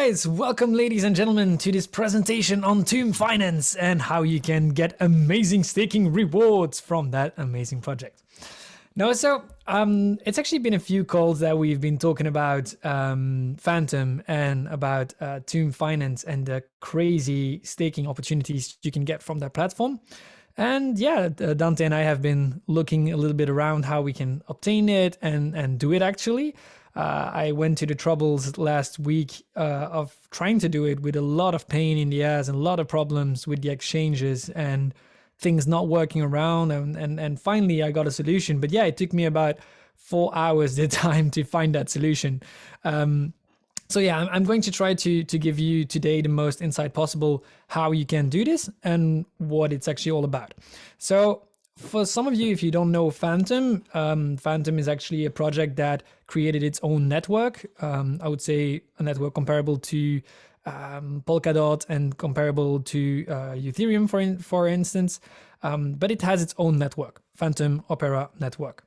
guys, welcome ladies and gentlemen to this presentation on Tomb Finance and how you can get amazing staking rewards from that amazing project. It's actually been a few calls that we've been talking about Phantom and about Tomb Finance and the crazy staking opportunities you can get from that platform. And yeah, Dante and I have been looking a little bit around how we can obtain it and do it actually. I went to the troubles last week of trying to do it with a lot of pain in the ass and a lot of problems with the exchanges and things not working around. And finally I got a solution. But yeah, it took me about 4 hours the time to find that solution. So yeah, I'm going to try to give you today the most insight possible how you can do this and what it's actually all about. So for some of you, if you don't know Phantom, Phantom is actually a project that created its own network. I would say a network comparable to Polkadot and comparable to Ethereum, for instance. But it has its own network, Phantom Opera network.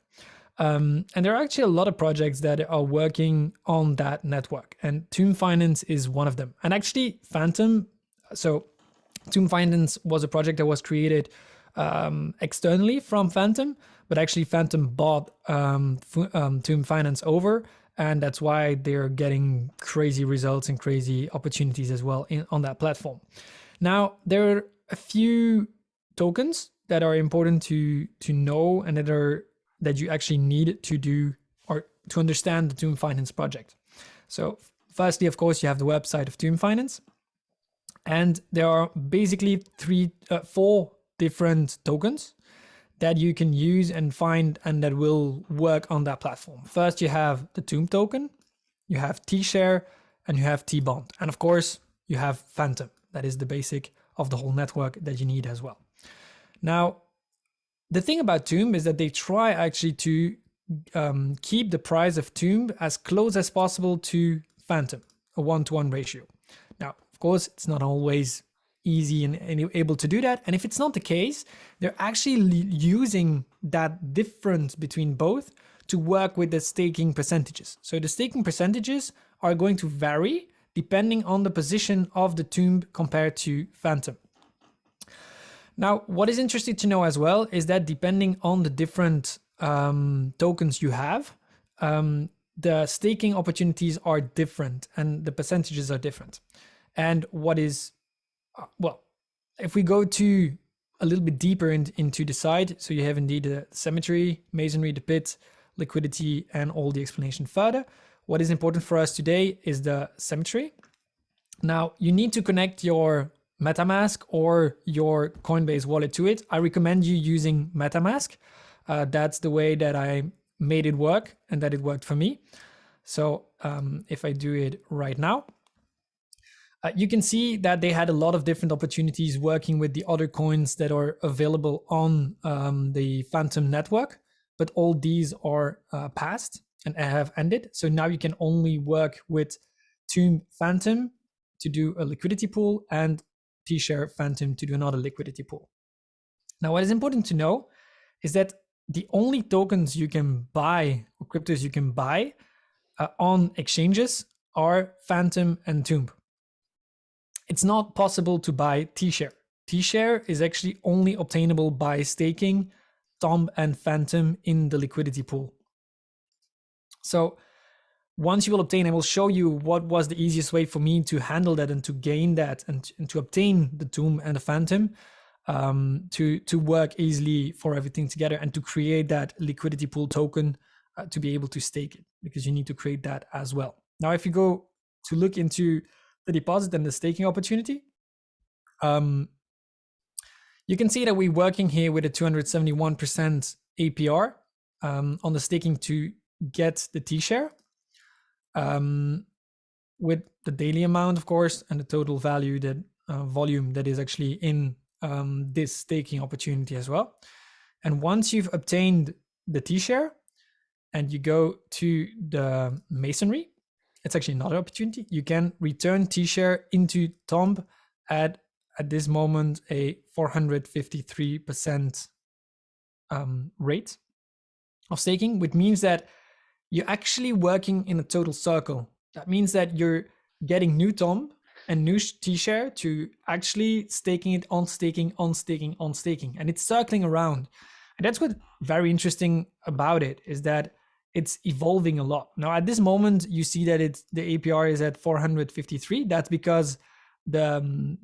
And there are actually a lot of projects that are working on that network, and Tomb Finance is one of them. And actually Tomb Finance was a project that was created externally from Phantom, but actually Phantom bought Tomb Finance over, and that's why they're getting crazy results and crazy opportunities as well on that platform. Now, there are a few tokens that are important to know and that you actually need to do or to understand the Tomb Finance project. So firstly, of course, you have the website of Tomb Finance, and there are basically four different tokens that you can use and find and that will work on that platform. First, you have the Tomb token, you have T-Share, and you have T-Bond. And of course, you have Phantom. That is the basic of the whole network that you need as well. Now, the thing about Tomb is that they try actually to keep the price of Tomb as close as possible to Phantom, a 1-to-1 ratio. Now, of course, it's not always easy and able to do that. And if it's not the case, they're actually using that difference between both to work with the staking percentages. So the staking percentages are going to vary depending on the position of the Tomb compared to Phantom. Now, what is interesting to know as well is that depending on the different tokens you have, the staking opportunities are different and the percentages are different. And what is well, if we go to a little bit deeper into the side, so you have indeed the symmetry, masonry, the pit, liquidity, and all the explanation further. What is important for us today is the symmetry. Now, you need to connect your MetaMask or your Coinbase wallet to it. I recommend you using MetaMask. That's the way that I made it work and that it worked for me. So if I do it right now, you can see that they had a lot of different opportunities working with the other coins that are available on the Phantom network, but all these are passed and have ended. So now you can only work with Tomb Phantom to do a liquidity pool and T-Share Phantom to do another liquidity pool. Now, what is important to know is that the only tokens you can buy or cryptos you can buy on exchanges are Phantom and Tomb. It's not possible to buy T-Share. T-Share is actually only obtainable by staking Tomb and Phantom in the liquidity pool. So once you will obtain, I will show you what was the easiest way for me to handle that and to gain that and to obtain the Tomb and the Phantom to work easily for everything together and to create that liquidity pool token to be able to stake it, because you need to create that as well. Now, if you go to look into the deposit and the staking opportunity, you can see that we're working here with a 271% APR on the staking to get the T-Share with the daily amount, of course, and the total value that volume that is actually in this staking opportunity as well. And once you've obtained the T-Share and you go to the masonry, it's actually another opportunity. You can return T-Share into Tomb at this moment a 453% rate of staking, which means that you're actually working in a total circle. That means that you're getting new Tom and new T-share to actually staking it on staking, on staking, on staking. And it's circling around. And that's what's very interesting about it, is that it's evolving a lot. Now, at this moment, you see that the APR is at 453. That's because the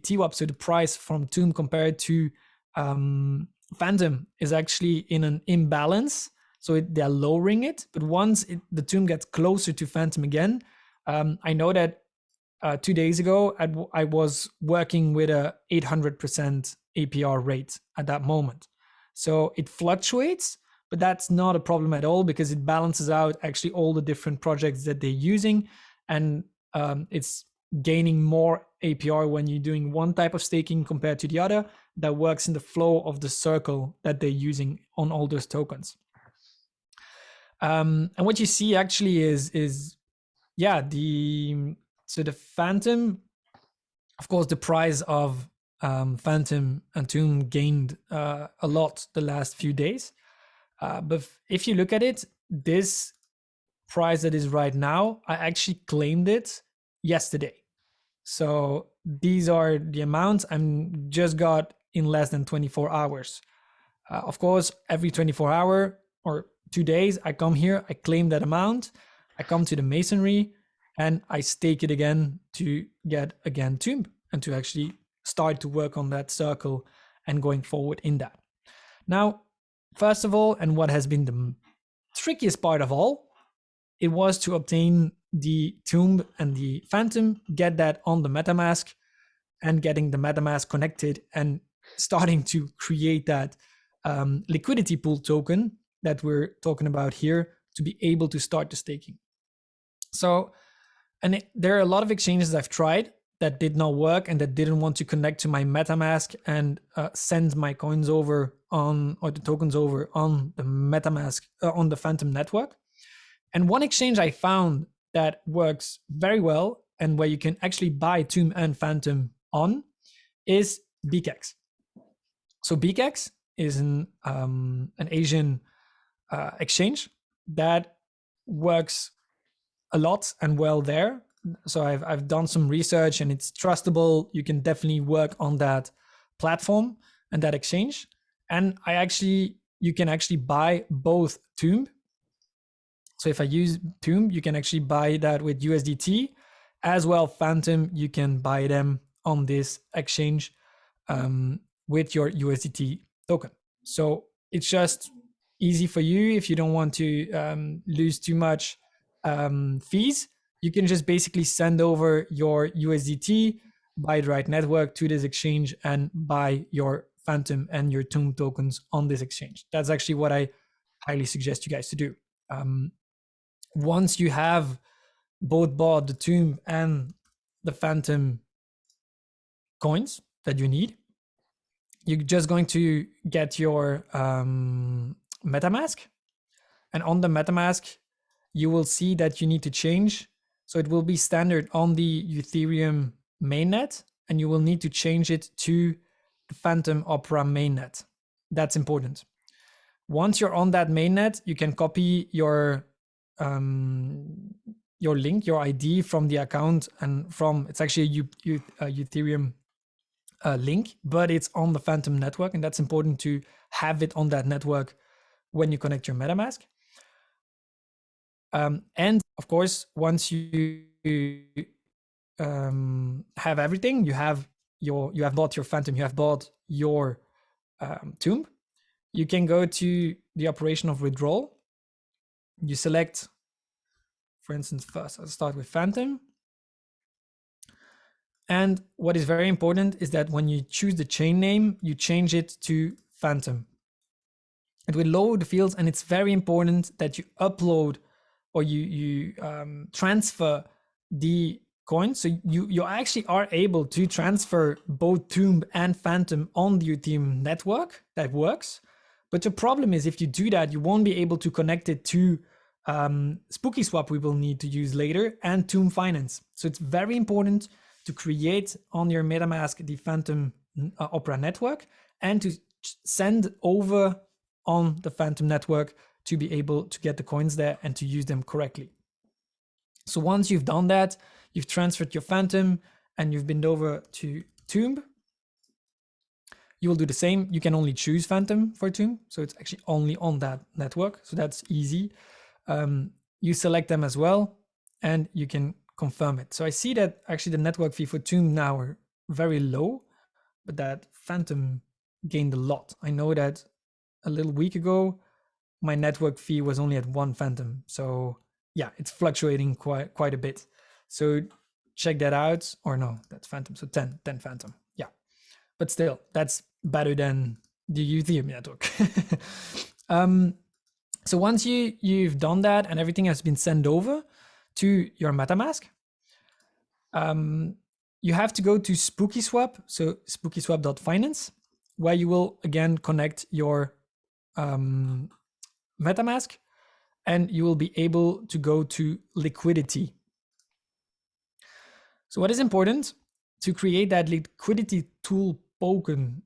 TWAP, so the price from Tomb compared to Phantom, is actually in an imbalance. So they're lowering it. But once the Tomb gets closer to Phantom again, I know that 2 days ago, I was working with a 800% APR rate at that moment. So it fluctuates, but that's not a problem at all, because it balances out actually all the different projects that they're using. And it's gaining more APR when you're doing one type of staking compared to the other. That works in the flow of the circle that they're using on all those tokens. And what you see actually is yeah, the Phantom, of course, the price of Phantom and Tomb gained a lot the last few days. But if you look at it, this price that is right now, I actually claimed it yesterday. So these are the amounts I'm just got in less than 24 hours. Of course, every 24 hour or 2 days, I come here, I claim that amount, I come to the masonry, and I stake it again to get again Tomb and to actually start to work on that circle and going forward in that. Now, first of all, and what has been the trickiest part of all, it was to obtain the Tomb and the Phantom, get that on the MetaMask, and getting the MetaMask connected and starting to create that liquidity pool token that we're talking about here to be able to start the staking. So, and there are a lot of exchanges I've tried that did not work and that didn't want to connect to my MetaMask and send my coins over on, or the tokens over on the MetaMask, on the Phantom network. And one exchange I found that works very well and where you can actually buy Tomb and Phantom on is BKEX. So BKEX is an Asian exchange that works a lot and well there. So I've done some research and it's trustable. You can definitely work on that platform and that exchange. And you can actually buy both Tomb. So if I use Tomb, you can actually buy that with USDT as well. Phantom, you can buy them on this exchange with your USDT token. So it's just easy for you if you don't want to lose too much fees. You can just basically send over your USDT, buy the right network to this exchange, and buy your Phantom and your Tomb tokens on this exchange. That's actually what I highly suggest you guys to do. Once you have both bought the Tomb and the Phantom coins that you need, you're just going to get your MetaMask. And on the MetaMask, you will see that you need to change. So it will be standard on the Ethereum mainnet, and you will need to change it to the Phantom Opera mainnet. That's important. Once you're on that mainnet, you can copy your link, your ID from the account, and it's actually a Ethereum link, but it's on the Phantom network, and that's important to have it on that network when you connect your MetaMask. And of course, once you have everything, you have bought your Phantom, you have bought your Tomb, you can go to the operation of withdrawal. You select, for instance, first I'll start with Phantom. And what is very important is that when you choose the chain name, you change it to Phantom. It will load the fields, and it's very important that you upload or you transfer the coins. So you actually are able to transfer both Tomb and Phantom on the Ethereum network. That works. But the problem is, if you do that, you won't be able to connect it to SpookySwap, we will need to use later, and Tomb Finance. So it's very important to create on your MetaMask the Phantom Opera network and to send over on the Phantom network to be able to get the coins there and to use them correctly. So once you've done that, you've transferred your Phantom and you've been over to Tomb, you will do the same. You can only choose Phantom for Tomb, so it's actually only on that network. So that's easy. You select them as well, and you can confirm it. So I see that actually the network fee for Tomb now are very low, but that Phantom gained a lot. I know that a little week ago, my network fee was only at 1 Phantom. So yeah, it's fluctuating quite a bit. So check that out, or no, that's Phantom. So 10 Phantom. Yeah, but still, that's better than the Ethereum network. So once you've done that and everything has been sent over to your MetaMask, you have to go to SpookySwap, so spookyswap.finance, where you will again connect your MetaMask, and you will be able to go to liquidity. So what is important to create that liquidity token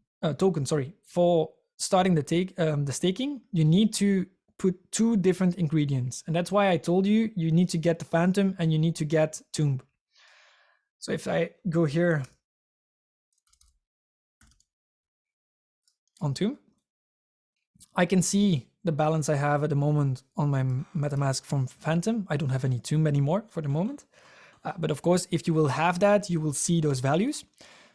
for starting the staking, you need to put 2 different ingredients. And that's why I told you, you need to get the Phantom and you need to get Tomb. So if I go here on Tomb, I can see the balance I have at the moment on my MetaMask from Phantom. I don't have any Tomb anymore for the moment. But of course, if you will have that, you will see those values.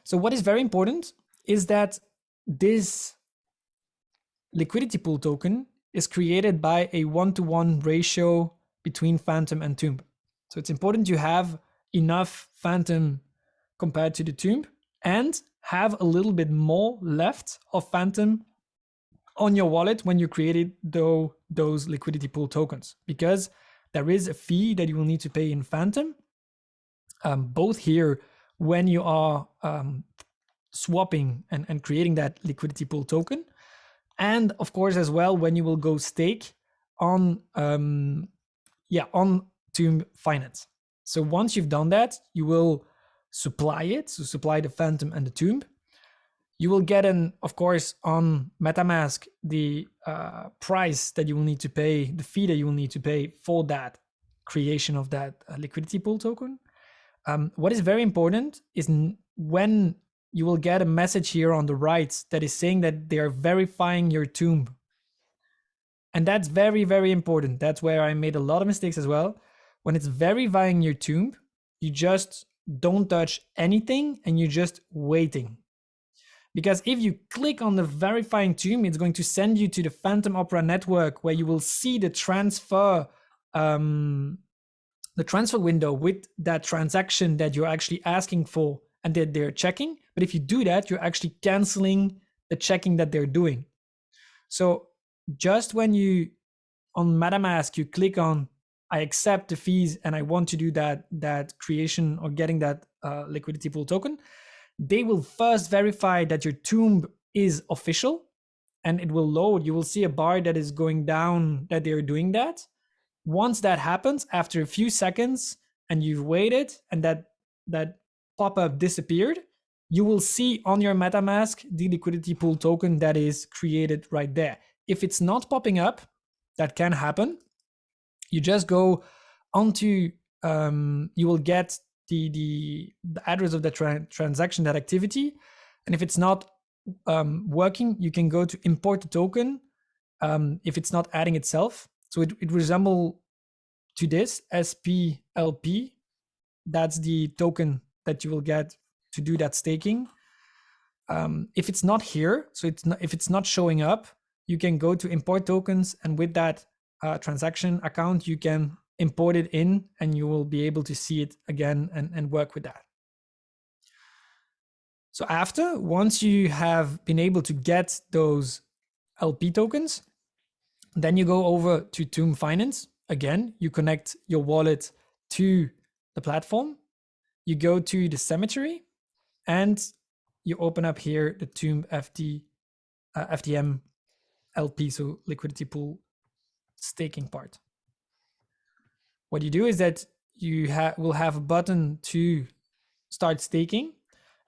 So what is very important is that this liquidity pool token is created by a 1-to-1 ratio between Phantom and Tomb. So it's important you have enough Phantom compared to the Tomb and have a little bit more left of Phantom on your wallet when you created those liquidity pool tokens, because there is a fee that you will need to pay in Phantom, both here when you are swapping and creating that liquidity pool token, and of course as well when you will go stake on Tomb Finance. So once you've done that, you will supply it, so supply the Phantom and the Tomb. You will get of course on MetaMask the price that you will need to pay, the fee that you will need to pay for that creation of that liquidity pool token. What is very important is when you will get a message here on the right that is saying that they are verifying your Tomb. And that's very, very important. That's where I made a lot of mistakes as well. When it's verifying your Tomb, you just don't touch anything and you're just waiting. Because if you click on the verifying Tomb, it's going to send you to the Phantom Opera network where you will see the transfer window with that transaction that you're actually asking for and that they're checking. But if you do that, you're actually canceling the checking that they're doing. So just when you on MetaMask, you click on I accept the fees and I want to do that creation or getting that liquidity pool token, they will first verify that your Tomb is official, and it will load. You will see a bar that is going down that they're doing that. Once that happens, after a few seconds and you've waited and that pop-up disappeared, you will see on your MetaMask the liquidity pool token that is created right there. If it's not popping up, that can happen. You just go onto, you will get the address of the transaction, that activity. And if it's not working, you can go to import the token if it's not adding itself. So it resembles to this SPLP. That's the token that you will get to do that staking. If it's not here, so if it's not showing up, you can go to import tokens, and with that transaction account, you can import it in and you will be able to see it again and work with that. So once you have been able to get those LP tokens, then you go over to Tomb Finance. Again, you connect your wallet to the platform. You go to the cemetery and you open up here the Tomb FTM LP, so liquidity pool staking part. What you do is that you will have a button to start staking,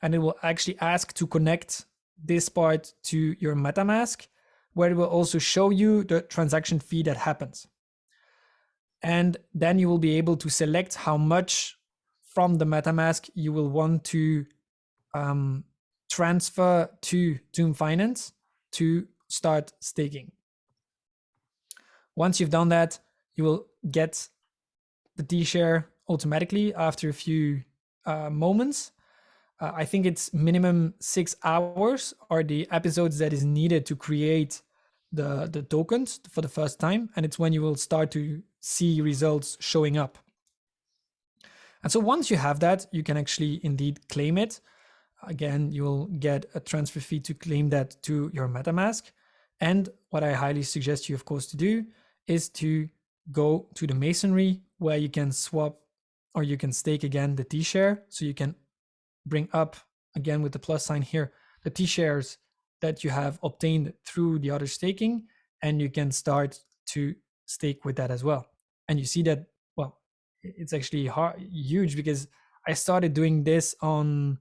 and it will actually ask to connect this part to your MetaMask, where it will also show you the transaction fee that happens. And then you will be able to select how much from the MetaMask you will want to transfer to Zoom Finance to start staking. Once you've done that, you will get the D-share automatically after a few moments. I think it's minimum 6 hours are the episodes that is needed to create the tokens for the first time. And it's when you will start to see results showing up. And so once you have that, you can actually indeed claim it. Again, you will get a transfer fee to claim that to your MetaMask. And what I highly suggest you, of course, to do is to go to the Masonry where you can swap or you can stake again the T-share. So you can bring up again with the plus sign here, the T-shares that you have obtained through the other staking, and you can start to stake with that as well. And you see that, well, it's actually huge because I started doing this on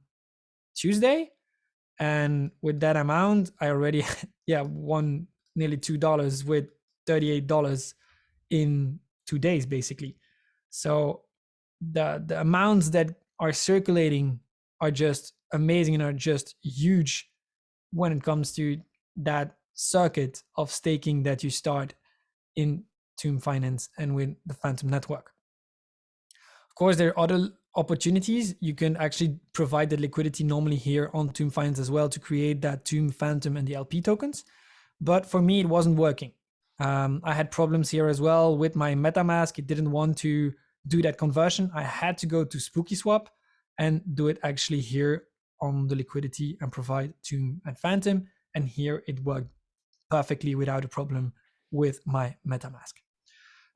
Tuesday, and with that amount I already won nearly $2 with $38 in 2 days basically. So the amounts that are circulating are just amazing and are just huge when it comes to that circuit of staking that you start in Zoom Finance and with the Phantom network. Of course, there are other opportunities. You can actually provide the liquidity normally here on Zoom Finance as well to create that Zoom Phantom and the LP tokens. But for me, it wasn't working. I had problems here as well with my MetaMask. It didn't want to do that conversion. I had to go to SpookySwap and do it actually here on the liquidity and provide Zoom and Phantom. And here it worked perfectly without a problem with my MetaMask.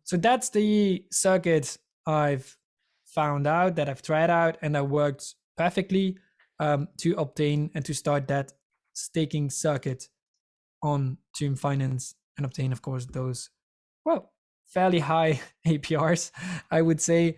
So that's the circuit I've found out, that I've tried out, and that worked perfectly to obtain and to start that staking circuit on Zoom Finance and obtain, of course, those, well, fairly high APRs, I would say.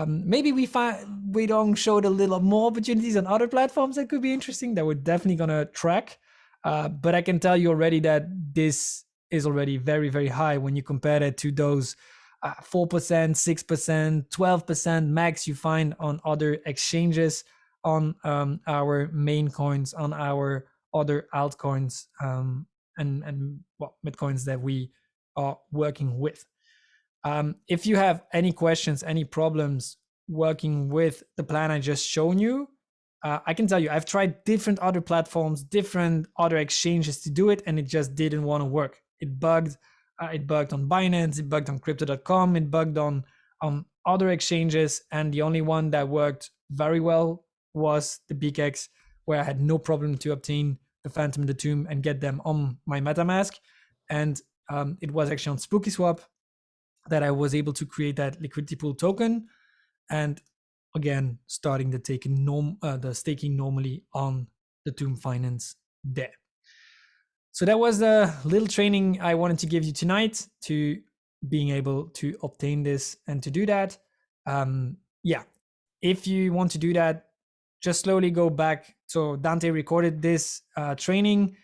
Maybe we don't show a little more opportunities on other platforms that could be interesting that we're definitely gonna track. But I can tell you already that this is already very, very high when you compare it to those 4%, 6%, 12% max you find on other exchanges, on our main coins, on our other altcoins, and well, Bitcoins that we are working with. If you have any questions, any problems working with the plan I just shown you, I can tell you I've tried different other platforms, different other exchanges to do it, and it just didn't want to work. It bugged. It bugged on Binance, it bugged on crypto.com, it bugged on other exchanges, and the only one that worked very well was the BKEX, where I had no problem to obtain the Phantom and the Tomb and get them on my MetaMask. And it was actually on SpookySwap that I was able to create that liquidity pool token, and again starting the staking normally on the Zoom Finance there. So that was the little training I wanted to give you tonight to being able to obtain this and to do that. If you want to do that, just slowly go back. So Dante recorded this training.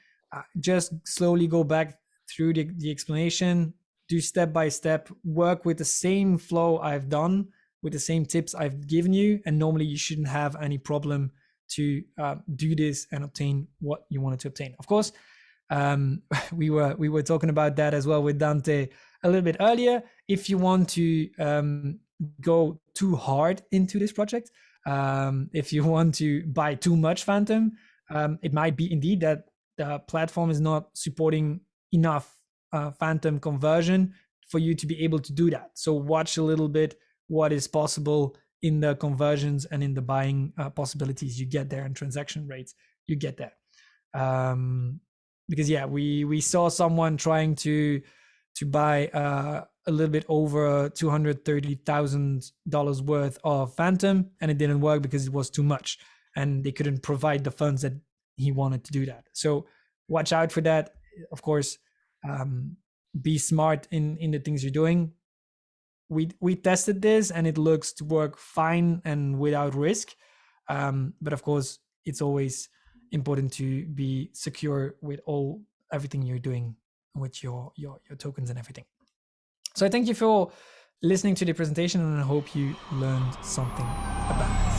Just slowly go back through the explanation, do step by step, work with the same flow I've done, with the same tips I've given you, and normally you shouldn't have any problem to do this and obtain what you wanted to obtain. Of course, we were talking about that as well with Dante a little bit earlier. If you want to go too hard into this project, if you want to buy too much Phantom, it might be indeed that the platform is not supporting enough Phantom conversion for you to be able to do that. So watch a little bit what is possible in the conversions and in the buying possibilities you get there and transaction rates you get there. Because we saw someone trying to buy a little bit over $230,000 worth of Phantom, and it didn't work because it was too much and they couldn't provide the funds that he wanted to do that. So watch out for that. Of course, be smart in the things you're doing. We tested this and it looks to work fine and without risk, but of course it's always important to be secure with everything you're doing with your tokens and everything. So I thank you for listening to the presentation, and I hope you learned something about it.